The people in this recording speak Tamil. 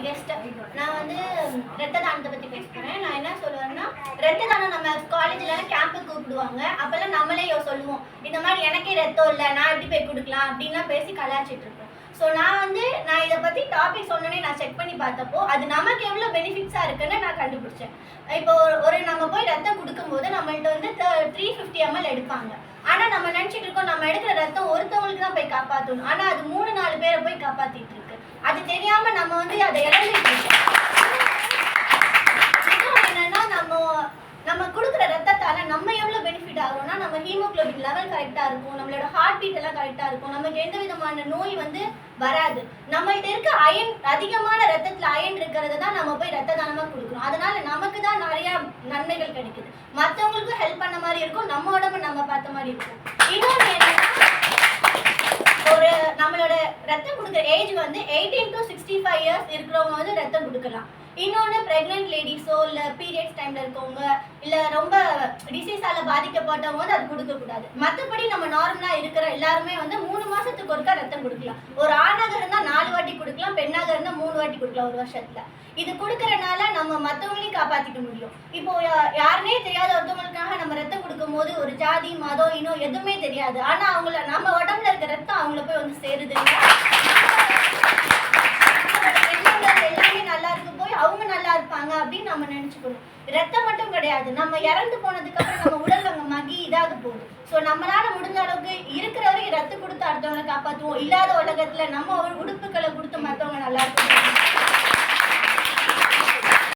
கெஸ்ட். நான் வந்து ரத்த தானத்தை பற்றி பேச போகிறேன். நான் என்ன சொல்லுவேன்னா, ரத்த தானம் நம்ம காலேஜில் கேம்புக்கு கூப்பிடுவாங்க. அப்போல்லாம் நம்மளே சொல்லுவோம், இந்த மாதிரி எனக்கே ரத்தம் இல்லை, நான் எப்படி போய் கொடுக்கலாம் அப்படின்லாம் பேசி கலாச்சிட்டு இருக்கோம். ஸோ நான் இதை பற்றி டாபிக் சொன்னோன்னே நான் செக் பண்ணி பார்த்தப்போ அது நமக்கு எவ்வளோ பெனிஃபிட்ஸாக இருக்குன்னு நான் கண்டுபிடிச்சேன். இப்போ நம்ம போய் ரத்தம் கொடுக்கும்போது நம்மள்ட்ட 350 ml எடுப்பாங்க. ஆனால் நம்ம நினச்சிட்டு இருக்கோம் நம்ம எடுக்கிற ரத்தம் ஒருத்தவங்களுக்கு தான் போய் காப்பாற்றணும். ஆனால் அது 3-4 பேரை போய் காப்பாற்றிட்டு இருக்கு. அது தெரியாமல் நம்ம அதை இழந்துட்டு இருக்கோம். இன்னும் என்னன்னா, நம்ம கொடுக்குற ரத்தத்தால நம்ம எவ்வளோ பெனிஃபிட் ஆகும்னா, நம்ம ஹீமோகுளோபின் லெவல் கரெக்டாக இருக்கும், நம்மளோட ஹார்ட் பீட் எல்லாம் கரெக்டாக இருக்கும், நமக்கு எந்த விதமான நோய் வராது. நம்மள்ட்ட இருக்க அயன், அதிகமான ரத்தத்தில் அயன் இருக்கிறத தான் நம்ம போய் ரத்த தானமாக கொடுக்குறோம். அதனால நமக்கு தான் நிறையா நன்மைகள் கிடைக்குது. மற்றவங்களுக்கும் ஹெல்ப் பண்ண மாதிரி இருக்கும், நம்ம உடம்பு நம்ம பார்த்த மாதிரி இருக்கும். இன்னொன்று என்னன்னா, நம்மளோட ரத்தம் கொடுக்குற ஏஜ் 18 to 65 years இருக்கிறவங்க ரத்தம் கொடுக்கலாம். இன்னொன்று ப்ரெக்னென்ட் லேடிஸோ இல்லை பீரியட்ஸ் டைமில் இருக்கவங்க இல்லை ரொம்ப டிசீஸால் பாதிக்கப்பட்டவங்க அது கொடுக்கக்கூடாது. மற்றபடி நம்ம நார்மலாக இருக்கிற எல்லாருமே 3 மாதத்துக்கு ஒருக்கா ரத்தம் கொடுக்கலாம். ஒரு ஆணாக இருந்தால் 4 வாட்டி கொடுக்கலாம், பெண்ணாக இருந்தால் 3 வாட்டி கொடுக்கலாம் ஒரு வருஷத்தில். இது கொடுக்கறனால நம்ம மற்றவங்களையும் காப்பாற்றிக்க முடியும். இப்போ யாருனே தெரியாத ஒருத்தவங்களுக்காக நம்ம ரத்தம் கொடுக்கும்போது ஒரு ஜாதி மதம் இன்னும் எதுவுமே தெரியாது. ஆனால் நம்ம உடம்புல இருக்க ரத்தம் அவங்கள போய் சேருது. எல்லாமே நல்லா இருக்கு, போய் அவங்க நல்லா இருப்பாங்க அப்படின்னு நம்ம நினைச்சுக்கணும். ரத்தம் மட்டும் கிடையாது, நம்ம இறந்து போனதுக்கு அப்புறம் நம்ம உடல் மகி இதாக போகுது. ஸோ நம்மளால முடிஞ்ச அளவுக்கு இருக்கிற வரைக்கும் ரத்தம் கொடுத்து அடுத்தவங்களை காப்பாற்றுவோம். இல்லாத உலகத்துல நம்ம உடுப்புகளை கொடுத்து மற்றவங்க நல்லா இருக்கும்.